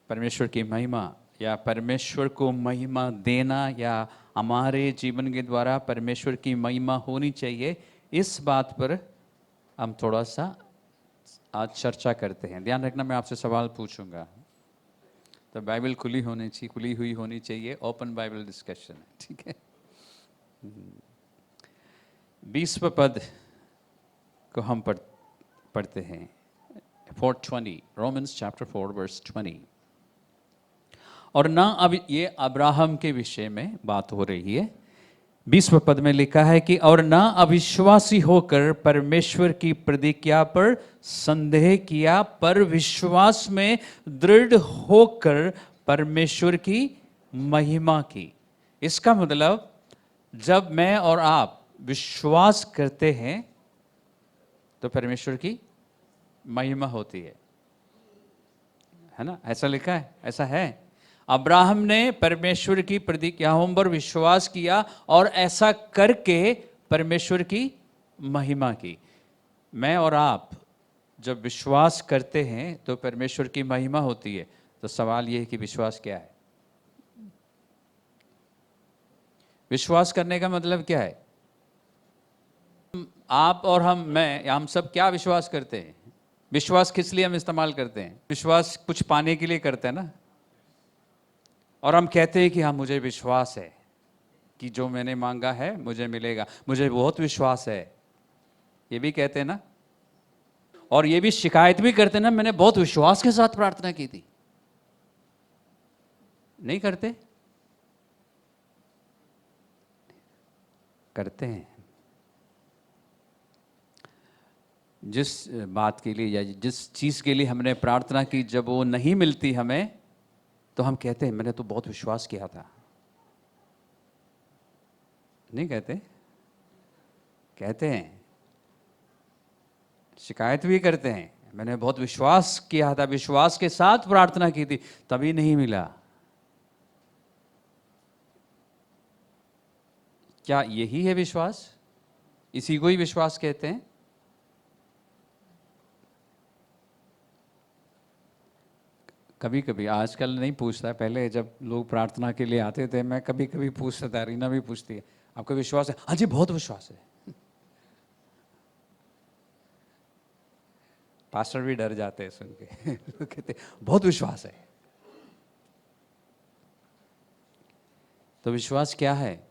परमेश्वर की महिमा या परमेश्वर को महिमा देना या हमारे जीवन के द्वारा परमेश्वर की महिमा होनी चाहिए, इस बात पर हम थोड़ा सा आज चर्चा करते हैं। ध्यान रखना, मैं आपसे सवाल पूछूंगा तो बाइबल खुली हुई होनी चाहिए। ओपन बाइबल डिस्कशन है, ठीक है। 20वां पद को हम पढ़ते हैं। 4:20, रोमन्स चैप्टर 4 वर्स 20। और ना, अब ये अब्राहम के विषय में बात हो रही है। 20वें पद में लिखा है कि और ना अविश्वासी होकर परमेश्वर की प्रतिज्ञा पर संदेह किया, पर विश्वास में दृढ़ होकर परमेश्वर की महिमा की। इसका मतलब, जब मैं और आप विश्वास करते हैं तो परमेश्वर की महिमा होती है ना? ऐसा लिखा है, ऐसा है। अब्राहम ने परमेश्वर की प्रतिज्ञाओं पर विश्वास किया और ऐसा करके परमेश्वर की महिमा की। मैं और आप जब विश्वास करते हैं तो परमेश्वर की महिमा होती है। तो सवाल यह है कि विश्वास क्या है? विश्वास करने का मतलब क्या है? आप और हम सब क्या विश्वास करते हैं? विश्वास किस लिए हम इस्तेमाल करते हैं? विश्वास कुछ पाने के लिए करते हैं ना। और हम कहते हैं कि हाँ, मुझे विश्वास है कि जो मैंने मांगा है मुझे मिलेगा, मुझे बहुत विश्वास है, ये भी कहते हैं ना। और ये भी शिकायत भी करते हैं ना, मैंने बहुत विश्वास के साथ प्रार्थना की थी। नहीं करते? करते हैं। जिस बात के लिए या जिस चीज़ के लिए हमने प्रार्थना की, जब वो नहीं मिलती हमें, तो हम कहते हैं मैंने तो बहुत विश्वास किया था। नहीं कहते? कहते हैं। शिकायत भी करते हैं, मैंने बहुत विश्वास किया था, विश्वास के साथ प्रार्थना की थी, तभी नहीं मिला। क्या यही है विश्वास? इसी को ही विश्वास कहते हैं? कभी कभी, आजकल नहीं पूछता, पहले जब लोग प्रार्थना के लिए आते थे मैं कभी कभी पूछता था, रीना भी पूछती है, आपको विश्वास है? हाँ जी, बहुत विश्वास है। पास्टर भी डर जाते हैं सुन के। कहते बहुत विश्वास है। तो विश्वास क्या है?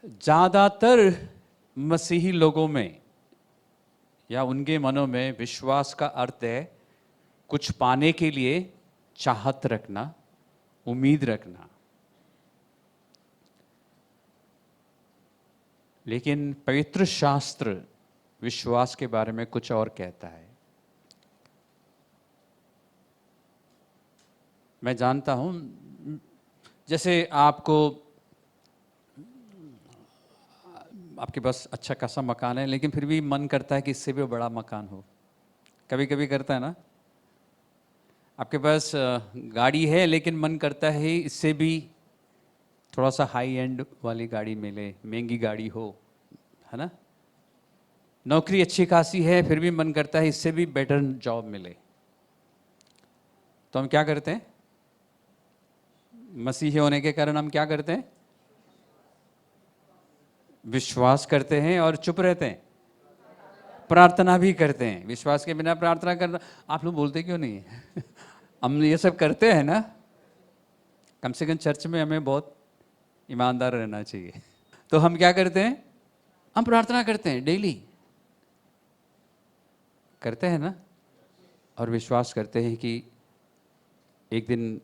ज्यादातर मसीही लोगों में या उनके मनों में विश्वास का अर्थ है कुछ पाने के लिए चाहत रखना, उम्मीद रखना। लेकिन पवित्र शास्त्र विश्वास के बारे में कुछ और कहता है। मैं जानता हूं, जैसे आपके पास अच्छा खासा मकान है, लेकिन फिर भी मन करता है कि इससे भी बड़ा मकान हो। कभी कभी करता है ना। आपके पास गाड़ी है, लेकिन मन करता है इससे भी थोड़ा सा हाई एंड वाली गाड़ी मिले, महंगी गाड़ी हो, है ना। नौकरी अच्छी खासी है, फिर भी मन करता है इससे भी बेटर जॉब मिले। तो हम क्या करते हैं? मसीही होने के कारण हम क्या करते हैं? विश्वास करते हैं और चुप रहते हैं। प्रार्थना भी करते हैं। विश्वास के बिना प्रार्थना करना, आप लोग बोलते क्यों नहीं है? हम ये सब करते हैं ना। कम से कम चर्च में हमें बहुत ईमानदार रहना चाहिए। तो हम क्या करते हैं? हम प्रार्थना करते हैं, डेली करते हैं ना। और विश्वास करते हैं कि एक दिन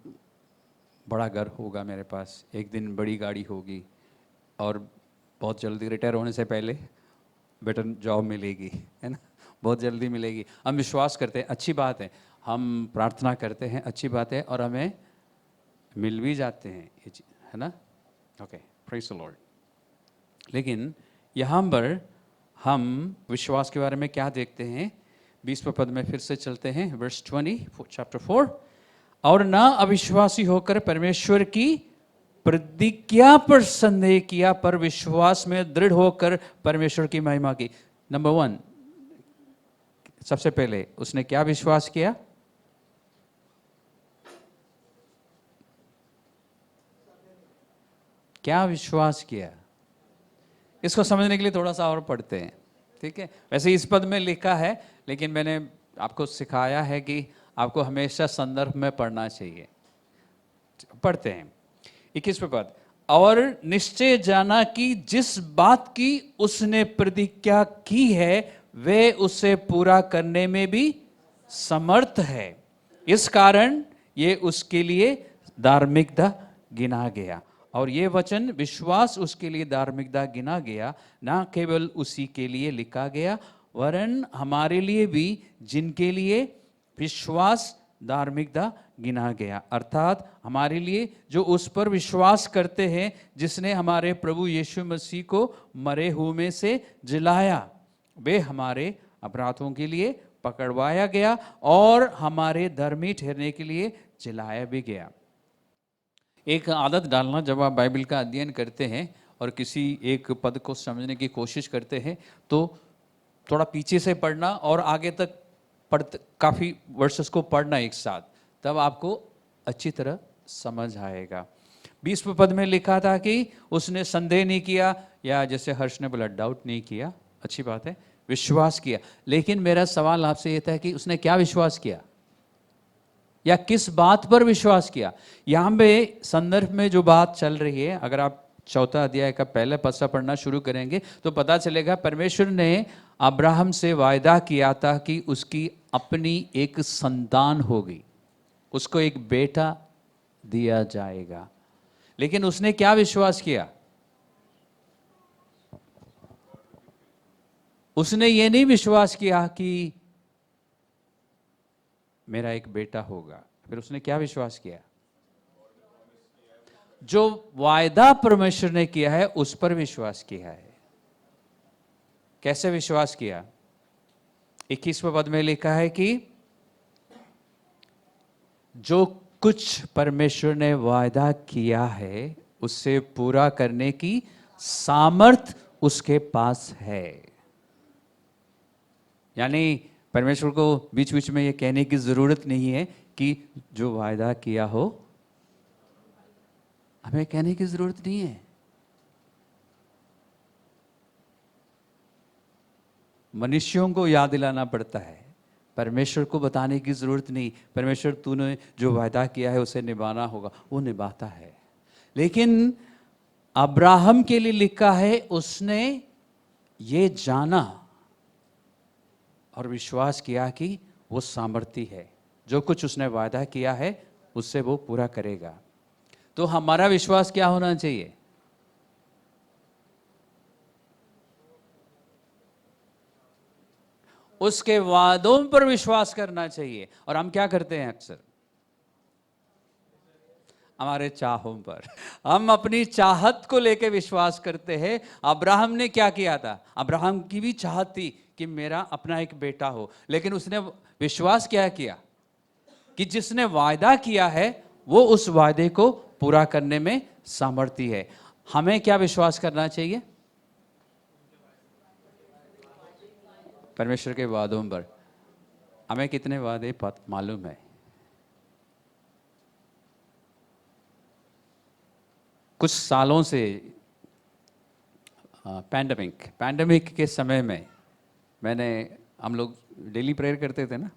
बड़ा घर होगा मेरे पास, एक दिन बड़ी गाड़ी होगी, और बहुत जल्दी रिटायर होने से पहले बेटर जॉब मिलेगी, है ना। बहुत जल्दी मिलेगी। हम विश्वास करते हैं, अच्छी बात है। हम प्रार्थना करते हैं, अच्छी बात है, और हमें मिल भी जाते हैं, है ना। Okay, praise the Lord. लेकिन यहाँ पर हम विश्वास के बारे में क्या देखते हैं? 20वें पद में फिर से चलते हैं, वर्स 20, चैप्टर 4। और ना अविश्वासी होकर परमेश्वर की प्रतिज्ञा पर संदेह किया, पर विश्वास में दृढ़ होकर परमेश्वर की महिमा की। नंबर 1, सबसे पहले उसने क्या विश्वास किया? क्या विश्वास किया। इसको समझने के लिए थोड़ा सा और पढ़ते हैं, ठीक है। वैसे इस पद में लिखा है, लेकिन मैंने आपको सिखाया है कि आपको हमेशा संदर्भ में पढ़ना चाहिए। पढ़ते हैं 21वें पद। और निश्चय जाना कि जिस बात की उसने प्रतिज्ञा की है वे उसे पूरा करने में भी समर्थ है, इस कारण ये उसके लिए धार्मिकता गिना गया। और ये वचन विश्वास उसके लिए धार्मिकता गिना गया, ना केवल उसी के लिए लिखा गया वरन हमारे लिए भी, जिनके लिए विश्वास धार्मिकता गिना गया। अर्थात हमारे लिए जो उस पर विश्वास करते हैं जिसने हमारे प्रभु यीशु मसीह को मरे हुए में से जिलाया, वे हमारे अपराधों के लिए पकड़वाया गया और हमारे धर्मी ठहरने के लिए जिलाया भी गया। एक आदत डालना, जब आप बाइबल का अध्ययन करते हैं और किसी एक पद को समझने की कोशिश करते हैं तो थोड़ा पीछे से पढ़ना और आगे तक काफ़ी वर्सेस को पढ़ना एक साथ, तब आपको अच्छी तरह समझ आएगा। 20वें पद में लिखा था कि उसने संदेह नहीं किया, या जैसे हर्ष ने बोला डाउट नहीं किया, अच्छी बात है, विश्वास किया। लेकिन मेरा सवाल आपसे ये था कि उसने क्या विश्वास किया या किस बात पर विश्वास किया। यहाँ पे संदर्भ में जो बात चल रही है, अगर आप 4 अध्याय का पहले पस्सा पढ़ना शुरू करेंगे तो पता चलेगा परमेश्वर ने अब्राहम से वायदा किया था कि उसकी अपनी एक संतान होगी, उसको एक बेटा दिया जाएगा। लेकिन उसने क्या विश्वास किया? उसने ये नहीं विश्वास किया कि मेरा एक बेटा होगा। फिर उसने क्या विश्वास किया? जो वायदा परमेश्वर ने किया है उस पर विश्वास किया है। कैसे विश्वास किया? 21वें पद में लिखा है कि जो कुछ परमेश्वर ने वायदा किया है उससे पूरा करने की सामर्थ उसके पास है। यानी परमेश्वर को बीच बीच में ये कहने की जरूरत नहीं है कि जो वायदा किया हो, हमें कहने की जरूरत नहीं है। मनुष्यों को याद दिलाना पड़ता है, परमेश्वर को बताने की जरूरत नहीं। परमेश्वर तूने जो वायदा किया है उसे निभाना होगा, वो निभाता है। लेकिन अब्राहम के लिए लिखा है उसने ये जाना और विश्वास किया कि वो सामर्थी है, जो कुछ उसने वायदा किया है उससे वो पूरा करेगा। तो हमारा विश्वास क्या होना चाहिए? उसके वादों पर विश्वास करना चाहिए। और हम क्या करते हैं अक्सर? हमारे चाहों पर, हम अपनी चाहत को लेकर विश्वास करते हैं। अब्राहम ने क्या किया था? अब्राहम की भी चाहत थी कि मेरा अपना एक बेटा हो, लेकिन उसने विश्वास क्या किया कि जिसने वायदा किया है वो उस वायदे को पूरा करने में सामर्थी है। हमें क्या विश्वास करना चाहिए? परमेश्वर के वादों पर। हमें कितने वादे मालूम है? कुछ सालों से पैंडेमिक के समय में हम लोग डेली प्रेयर करते थे ना,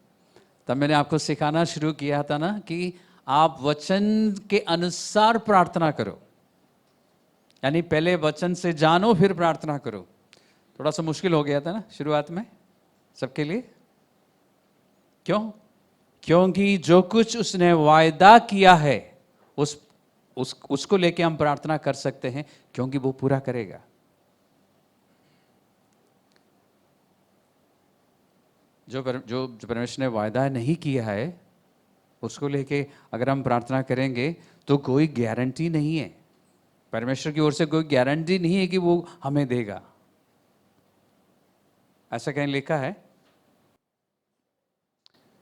तब मैंने आपको सिखाना शुरू किया था ना कि आप वचन के अनुसार प्रार्थना करो। यानी पहले वचन से जानो फिर प्रार्थना करो। थोड़ा सा मुश्किल हो गया था ना शुरुआत में सबके लिए। क्यों? क्योंकि जो कुछ उसने वायदा किया है उसको लेके हम प्रार्थना कर सकते हैं, क्योंकि वो पूरा करेगा। जो परमेश्वर ने वायदा नहीं किया है उसको लेके अगर हम प्रार्थना करेंगे तो कोई गारंटी नहीं है, परमेश्वर की ओर से कोई गारंटी नहीं है कि वो हमें देगा। ऐसा कहीं लिखा है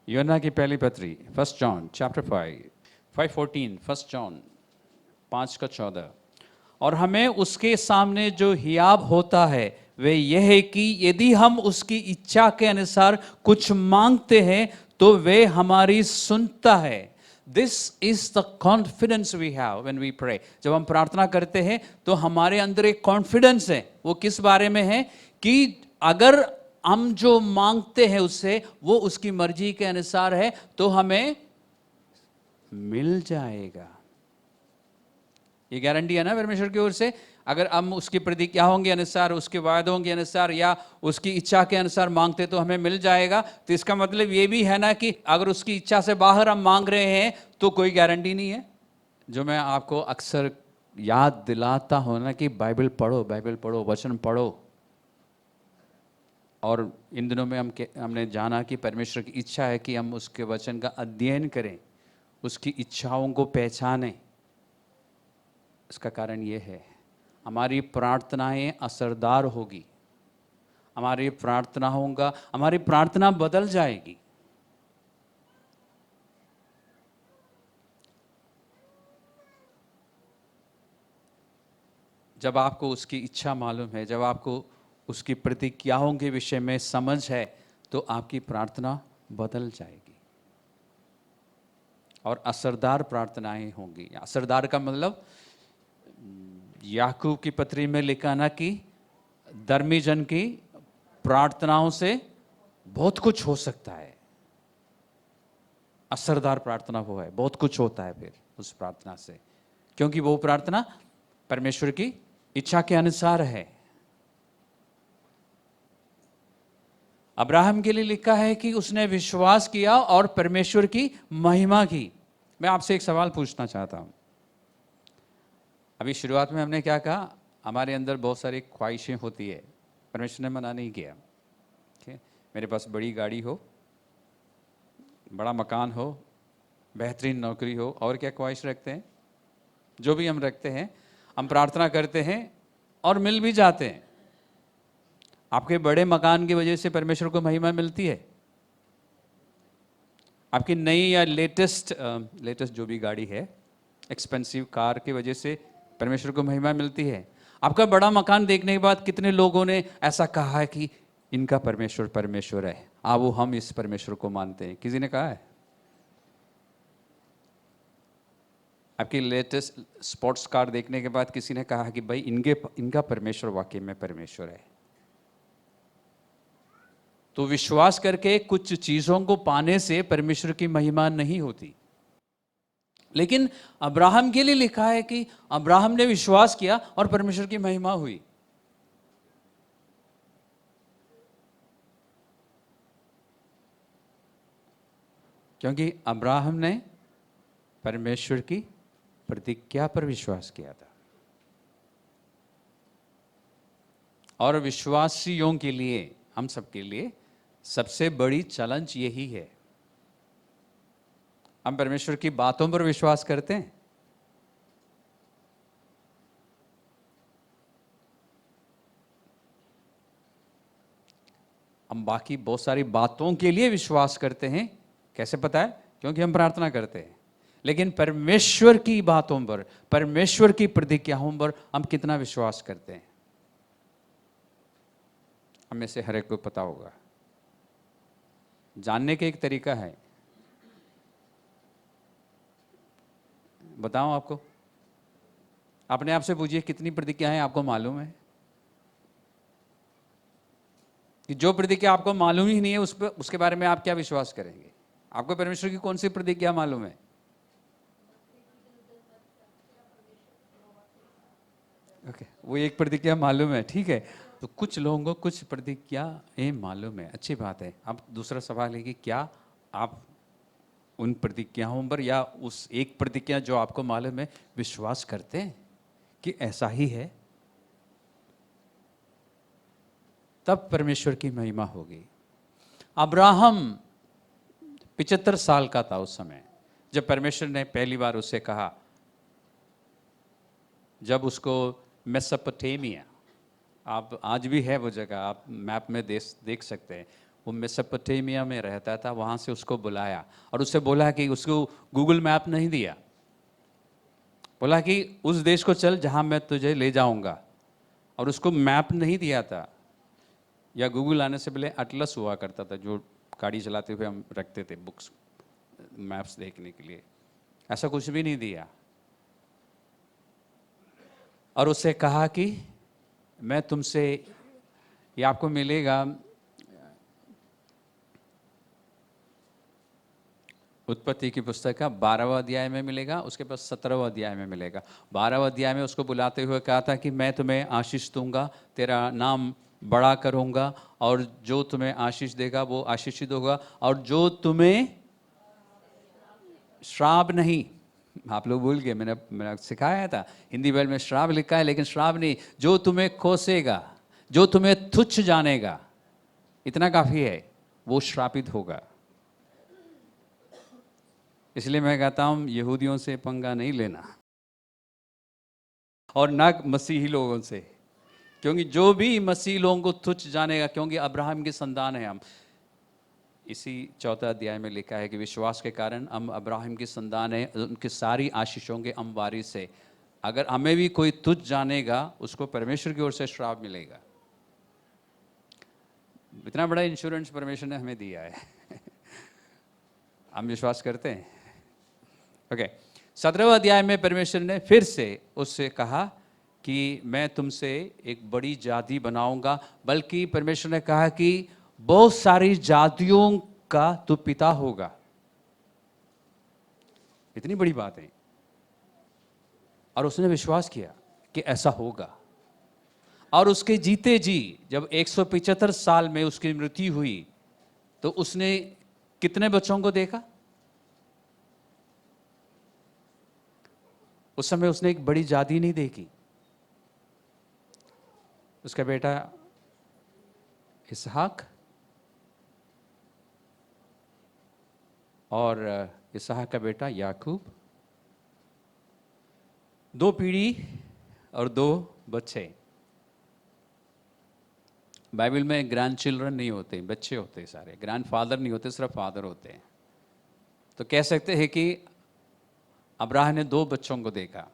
यूहन्ना की पहली पत्री 1 जॉन चैप्टर 5:14, 1 जॉन 5:14। और हमें उसके सामने जो हियाब होता है वे यह है कि यदि हम उसकी इच्छा के अनुसार कुछ मांगते हैं तो वे हमारी सुनता है। This is the confidence we have when we pray. जब हम प्रार्थना करते हैं तो हमारे अंदर एक कॉन्फिडेंस है। वो किस बारे में है? कि अगर हम जो मांगते हैं उससे वो उसकी मर्जी के अनुसार है तो हमें मिल जाएगा। ये गारंटी है ना परमेश्वर की ओर से। अगर हम उसकी प्रतिज्ञाओं के अनुसार, उसके वायदों के अनुसार या उसकी इच्छा के अनुसार मांगते तो हमें मिल जाएगा। तो इसका मतलब ये भी है ना कि अगर उसकी इच्छा से बाहर हम मांग रहे हैं तो कोई गारंटी नहीं है। जो मैं आपको अक्सर याद दिलाता हूं ना कि बाइबल पढ़ो, बाइबल पढ़ो, वचन पढ़ो। और इन दिनों में हमने जाना कि परमेश्वर की इच्छा है कि हम उसके वचन का अध्ययन करें, उसकी इच्छाओं को पहचानें। इसका कारण ये है, हमारी प्रार्थनाएं असरदार होगी, हमारी प्रार्थना बदल जाएगी। जब आपको उसकी इच्छा मालूम है, जब आपको उसकी प्रतिज्ञाओं के विषय में समझ है, तो आपकी प्रार्थना बदल जाएगी और असरदार प्रार्थनाएं होंगी। असरदार का मतलब याकूब की पत्री में लिखा ना कि धर्मी जन की प्रार्थनाओं से बहुत कुछ हो सकता है। असरदार प्रार्थना वो है, बहुत कुछ होता है फिर उस प्रार्थना से, क्योंकि वो प्रार्थना परमेश्वर की इच्छा के अनुसार है। अब्राहम के लिए लिखा है कि उसने विश्वास किया और परमेश्वर की महिमा की। मैं आपसे एक सवाल पूछना चाहता हूं। अभी शुरुआत में हमने क्या कहा? हमारे अंदर बहुत सारी ख्वाहिशें होती है, परमेश्वर ने मना नहीं किया। मेरे पास बड़ी गाड़ी हो, बड़ा मकान हो, बेहतरीन नौकरी हो, और क्या ख्वाहिश रखते हैं? जो भी हम रखते हैं, हम प्रार्थना करते हैं और मिल भी जाते हैं। आपके बड़े मकान की वजह से परमेश्वर को महिमा मिलती है। आपकी नई या लेटेस्ट जो भी गाड़ी है, एक्सपेंसिव कार की वजह से परमेश्वर को महिमा मिलती है। आपका बड़ा मकान देखने के बाद कितने लोगों ने ऐसा कहा है कि इनका परमेश्वर परमेश्वर है, आओ हम इस परमेश्वर को मानते हैं? किसी ने कहा है? आपकी लेटेस्ट स्पोर्ट्स कार देखने के बाद किसी ने कहा कि भाई इनका परमेश्वर वाकई में परमेश्वर है। तो विश्वास करके कुछ चीजों को पाने से परमेश्वर की महिमा नहीं होती। लेकिन अब्राहम के लिए लिखा है कि अब्राहम ने विश्वास किया और परमेश्वर की महिमा हुई। क्योंकि अब्राहम ने परमेश्वर की प्रतिज्ञा पर विश्वास किया था। और विश्वासियों के लिए, हम सबके लिए सबसे बड़ी चैलेंज यही है। हम परमेश्वर की बातों पर विश्वास करते हैं, हम बाकी बहुत सारी बातों के लिए विश्वास करते हैं। कैसे पता है? क्योंकि हम प्रार्थना करते हैं। लेकिन परमेश्वर की बातों पर, परमेश्वर की प्रतिज्ञाओं पर हम कितना विश्वास करते हैं, हमें से हर एक को पता होगा। जानने का एक तरीका है, बताऊं आपको? अपने आप से पूछिए, कितनी प्रतिज्ञाएं आपको मालूम है? कि जो प्रतिज्ञा आपको मालूम ही नहीं है, उस पर, उसके बारे में आप क्या विश्वास करेंगे? आपको परमेश्वर की कौन सी प्रतिज्ञा मालूम है? ओके, वो एक प्रतिज्ञा मालूम है, ठीक है। तो कुछ लोगों को कुछ प्रतिज्ञाएं मालूम है, अच्छी बात है। अब दूसरा सवाल है कि क्या आप उन प्रतिज्ञाओं पर या उस एक प्रतिज्ञा जो आपको मालूम है विश्वास करते हैं कि ऐसा ही है? तब परमेश्वर की महिमा होगी। अब्राहम 75 साल का था उस समय जब परमेश्वर ने पहली बार उससे कहा, जब उसको मेसोपोटामिया, आप आज भी है वो जगह, आप मैप में देख सकते हैं, वो मेसोपोटामिया में रहता था। वहाँ से उसको बुलाया और उससे बोला कि उसको गूगल मैप नहीं दिया, बोला कि उस देश को चल जहाँ मैं तुझे ले जाऊँगा, और उसको मैप नहीं दिया था। या गूगल आने से पहले अटलस हुआ करता था, जो गाड़ी चलाते हुए हम रखते थे बुक्स, मैप्स देखने के लिए। ऐसा कुछ भी नहीं दिया। और उससे कहा कि मैं तुमसे, ये आपको मिलेगा उत्पत्ति की पुस्तक का 12वां अध्याय में मिलेगा, उसके पास 17वां अध्याय में मिलेगा। 12वां अध्याय में उसको बुलाते हुए कहा था कि मैं तुम्हें आशीष दूंगा, तेरा नाम बड़ा करूंगा, और जो तुम्हें आशीष देगा वो आशीषित होगा, और जो तुम्हें श्राप नहीं, आप लोग भूल गए, मैंने सिखाया था, हिंदी बाइबल में श्राप लिखा है लेकिन श्राप नहीं, जो तुम्हें कोसेगा, जो तुम्हें तुच्छ जानेगा, इतना काफी है, वो श्रापित होगा। इसलिए मैं कहता हूं यहूदियों से पंगा नहीं लेना, और ना मसीही लोगों से, क्योंकि जो भी मसीही लोगों को तुच्छ जानेगा, क्योंकि अब्राहम की संतान है हम। इसी 4 अध्याय में लिखा है कि विश्वास के कारण हम अब्राहम की संतान है, उनकी सारी आशीषों के हम वारिस है। अगर हमें भी कोई तुच्छ जानेगा, उसको परमेश्वर की ओर से श्राप मिलेगा। इतना बड़ा इंश्योरेंस परमेश्वर ने हमें दिया है। हम विश्वास करते हैं। ओके, 17वें अध्याय में परमेश्वर ने फिर से उससे कहा कि मैं तुमसे एक बड़ी जाति बनाऊंगा, बल्कि परमेश्वर ने कहा कि बहुत सारी जातियों का तू पिता होगा। इतनी बड़ी बात है, और उसने विश्वास किया कि ऐसा होगा। और उसके जीते जी जब 175 साल में उसकी मृत्यु हुई, तो उसने कितने बच्चों को देखा? उस समय उसने एक बड़ी जाति नहीं देखी। उसका बेटा इसहाक, और इसहाक का बेटा याकूब, 2 पीढ़ी और 2 बच्चे। बाइबल में ग्रैंड चिल्ड्रन नहीं होते, बच्चे होते हैं सारे, ग्रैंड फादर नहीं होते, सिर्फ फादर होते हैं। तो कह सकते हैं कि अब्राहम ने 2 बच्चों को देखा।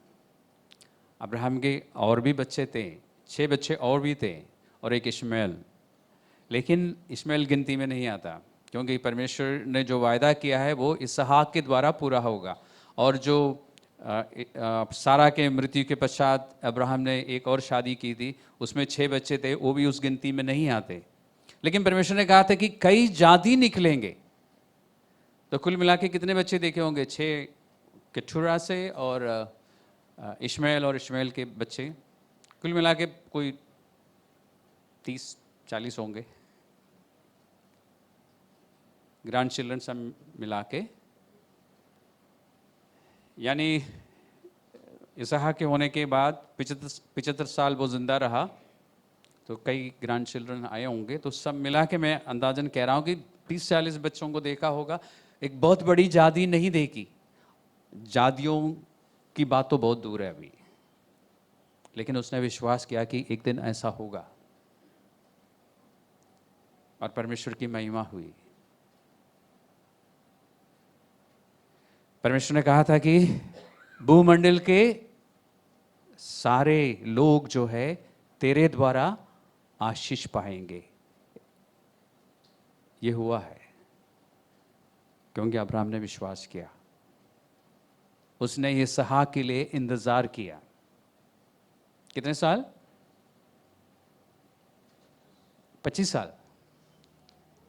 अब्राहम के और भी बच्चे थे, 6 बच्चे और भी थे, और एक इश्माएल। लेकिन इश्माएल गिनती में नहीं आता, क्योंकि परमेश्वर ने जो वायदा किया है वो इसहाक के द्वारा पूरा होगा। और जो सारा के मृत्यु के पश्चात अब्राहम ने एक और शादी की थी, उसमें 6 बच्चे थे, वो भी उस गिनती में नहीं आते। लेकिन परमेश्वर ने कहा था कि कई जाति निकलेंगे। तो कुल मिला के कितने बच्चे देखे होंगे? 6 केटुरा से, और इश्माएल और इश्माएल के बच्चे, कुल मिला के कोई 30-40 होंगे, ग्रैंड चिल्ड्रन सब मिला के। यानी इसहाक के होने के बाद 75 साल वो जिंदा रहा, तो कई ग्रैंड चिल्ड्रन आए होंगे। तो सब मिला के मैं अंदाजन कह रहा हूँ कि 30-40 बच्चों को देखा होगा। एक बहुत बड़ी जाति नहीं देखी, जातियों की बात तो बहुत दूर है अभी, लेकिन उसने विश्वास किया कि एक दिन ऐसा होगा, और परमेश्वर की महिमा हुई। परमेश्वर ने कहा था कि भूमंडल के सारे लोग जो है तेरे द्वारा आशीष पाएंगे। ये हुआ है क्योंकि अब्राहम ने विश्वास किया। उसने इसहाक के लिए इंतजार किया। कितने साल? 25 साल।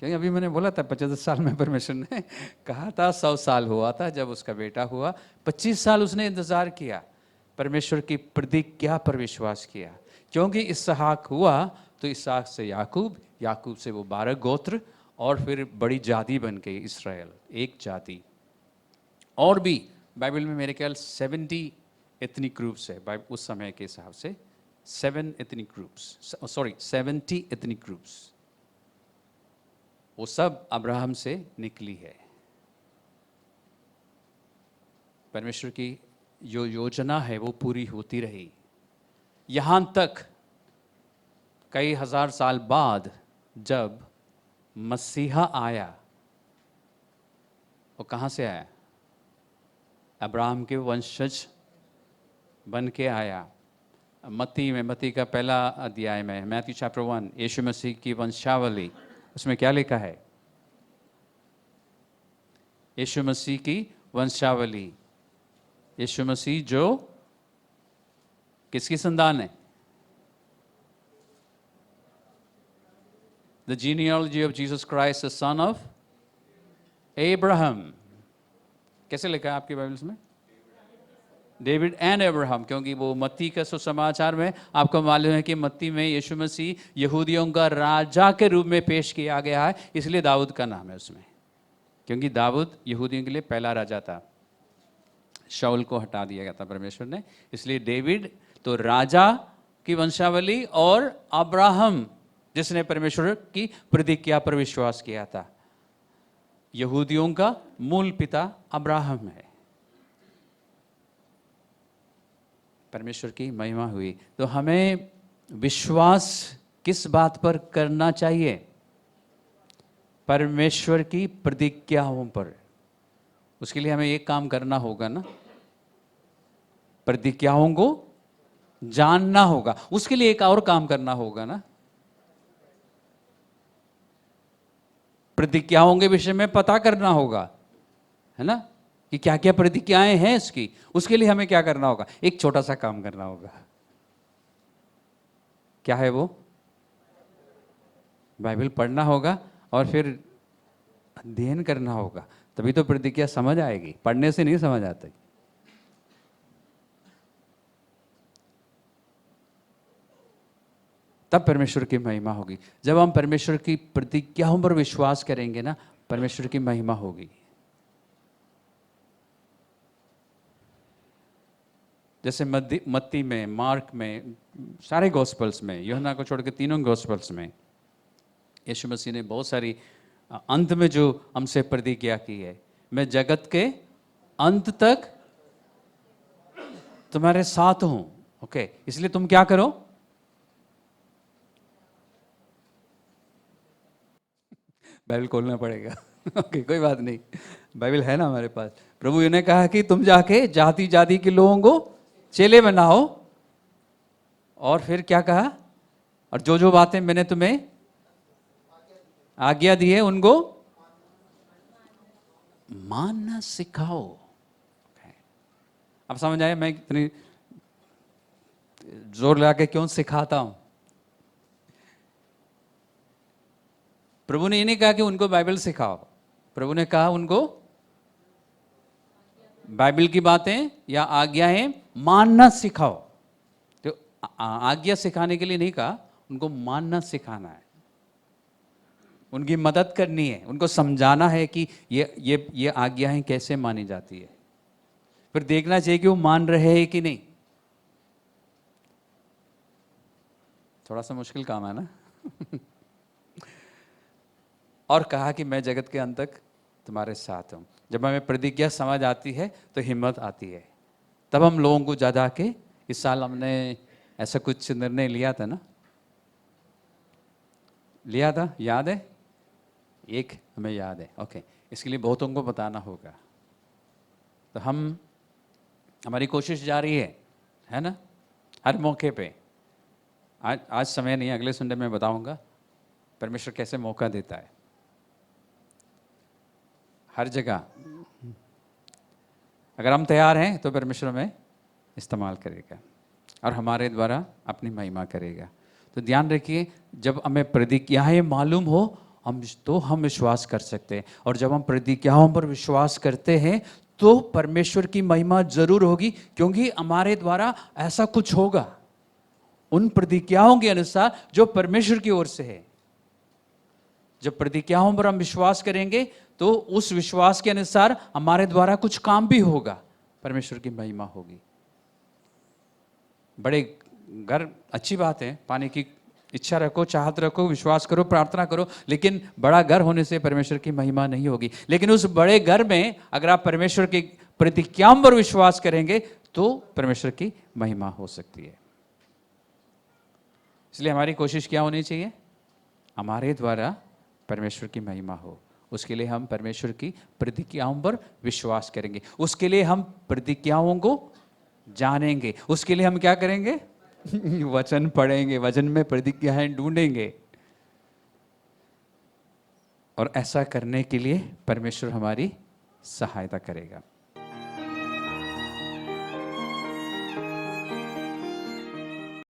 क्योंकि अभी मैंने बोला था 75 साल में परमेश्वर ने कहा था, 100 साल हुआ था जब उसका बेटा हुआ। 25 साल उसने इंतजार किया, परमेश्वर की प्रतिज्ञा पर विश्वास किया। क्योंकि इसहाक हुआ तो इसहाक से याकूब, याकूब से वो 12 गोत्र, और फिर बड़ी जाति बन गई इस्राएल, एक जाति। और भी बाइबल में मेरे ख्याल 70 एथनिक ग्रुप्स है उस समय के हिसाब से, 70 एथनिक ग्रुप्स, वो सब अब्राहम से निकली है। परमेश्वर की जो योजना है वो पूरी होती रही, यहां तक कई हजार साल बाद जब मसीहा आया, वो कहां से आया? अब्राहम के वंशज बन के आया। मत्ती का पहला अध्याय में, मैथ्यू चैप्टर 1, यीशु मसीह की वंशावली, उसमें क्या लिखा है? यीशु मसीह की वंशावली, यीशु मसीह जो किसकी संतान है? The genealogy of Jesus Christ, the son of Abraham. कैसे लिखा है आपकी बाइबल्स में? डेविड एंड अब्राहम, क्योंकि वो मत्ती का सुसमाचार में आपको मालूम है कि मत्ती में यीशु मसीह यहूदियों का राजा के रूप में पेश किया गया है, इसलिए दाऊद का नाम है उसमें, क्योंकि दाऊद यहूदियों के लिए पहला राजा था। शाऊल को हटा दिया गया था परमेश्वर ने, इसलिए डेविड तो राजा की वंशावली, और अब्राहम जिसने परमेश्वर की प्रतिज्ञा पर विश्वास किया था। यहूदियों का मूल पिता अब्राहम है। परमेश्वर की महिमा हुई। तो हमें विश्वास किस बात पर करना चाहिए? परमेश्वर की प्रतिज्ञाओं पर। उसके लिए हमें एक काम करना होगा ना, प्रतिज्ञाओं को जानना होगा। उसके लिए एक और काम करना होगा ना, प्रतिज्ञाओं के विषय में पता करना होगा, है ना, कि क्या क्या प्रतिज्ञाएं हैं इसकी। उसके लिए हमें क्या करना होगा? एक छोटा सा काम करना होगा। क्या है वो? बाइबल पढ़ना होगा और फिर अध्ययन करना होगा, तभी तो प्रतिज्ञा समझ आएगी। पढ़ने से नहीं समझ आती। तब परमेश्वर की महिमा होगी। जब हम परमेश्वर की प्रतिज्ञाओं पर विश्वास करेंगे ना, परमेश्वर की महिमा होगी। जैसे मत्ती में, मार्क में, सारे गॉस्पल्स में, यूहन्ना को छोड़ के तीनों गॉस्पल्स में यीशु मसीह ने बहुत सारी अंत में जो हमसे प्रतिज्ञा की है, मैं जगत के अंत तक तुम्हारे साथ हूं। ओके, इसलिए तुम क्या करो? बाइबल खोलना पड़ेगा। ओके, कोई बात नहीं, बाइबल है ना हमारे पास। प्रभु ने कहा कि तुम जाके जाति जाति के लोगों को चेले बनाओ, और फिर क्या कहा? और जो जो बातें मैंने तुम्हें आज्ञा दी है उनको मानना सिखाओ। अब समझ आए मैं इतनी जोर लगा के क्यों सिखाता हूं? प्रभु ने ये नहीं कहा कि उनको बाइबल सिखाओ, प्रभु ने कहा उनको बाइबल की बातें या आज्ञाएं मानना सिखाओ। तो आज्ञा सिखाने के लिए नहीं कहा, उनको मानना सिखाना है, उनकी मदद करनी है, उनको समझाना है कि ये आज्ञाएं कैसे मानी जाती है। फिर देखना चाहिए कि वो मान रहे हैं कि नहीं। थोड़ा सा मुश्किल काम है ना। और कहा कि मैं जगत के अंत तक तुम्हारे साथ हूं। जब हमें प्रतिज्ञा समझ आती है तो हिम्मत आती है, तब हम लोगों को जा के, इस साल हमने ऐसा कुछ निर्णय लिया था ना, लिया था, याद है? एक हमें याद है। ओके, इसके लिए बहुतों को बताना होगा। तो हमारी कोशिश जारी है ना, हर मौके पे। आज समय नहीं, अगले संडे में बताऊंगा परमेश्वर कैसे मौका देता है हर जगह। अगर हम तैयार हैं तो परमेश्वर हमें इस्तेमाल करेगा और हमारे द्वारा अपनी महिमा करेगा। तो ध्यान रखिए, जब हमें प्रतिज्ञाएं मालूम हो हम विश्वास कर सकते हैं, और जब हम प्रतिज्ञाओं पर विश्वास करते हैं तो परमेश्वर की महिमा जरूर होगी, क्योंकि हमारे द्वारा ऐसा कुछ होगा उन प्रतिज्ञाओं के अनुसार जो परमेश्वर की ओर से है। जब प्रतिज्ञाओं पर हम विश्वास करेंगे तो उस विश्वास के अनुसार हमारे द्वारा कुछ काम भी होगा, परमेश्वर की महिमा होगी। बड़े घर अच्छी बात है, पाने की इच्छा रखो, चाहत रखो, विश्वास करो, प्रार्थना करो, लेकिन बड़ा घर होने से परमेश्वर की महिमा नहीं होगी। लेकिन उस बड़े घर में अगर आप परमेश्वर की प्रतिज्ञाओं पर विश्वास करेंगे तो परमेश्वर की महिमा हो सकती है। इसलिए हमारी कोशिश क्या होनी चाहिए? हमारे द्वारा परमेश्वर की महिमा हो। उसके लिए हम परमेश्वर की प्रतिज्ञाओं पर विश्वास करेंगे, उसके लिए हम प्रतिज्ञाओं को जानेंगे, उसके लिए हम क्या करेंगे? वचन पढ़ेंगे, वचन में प्रतिज्ञाएं ढूंढेंगे, और ऐसा करने के लिए परमेश्वर हमारी सहायता करेगा।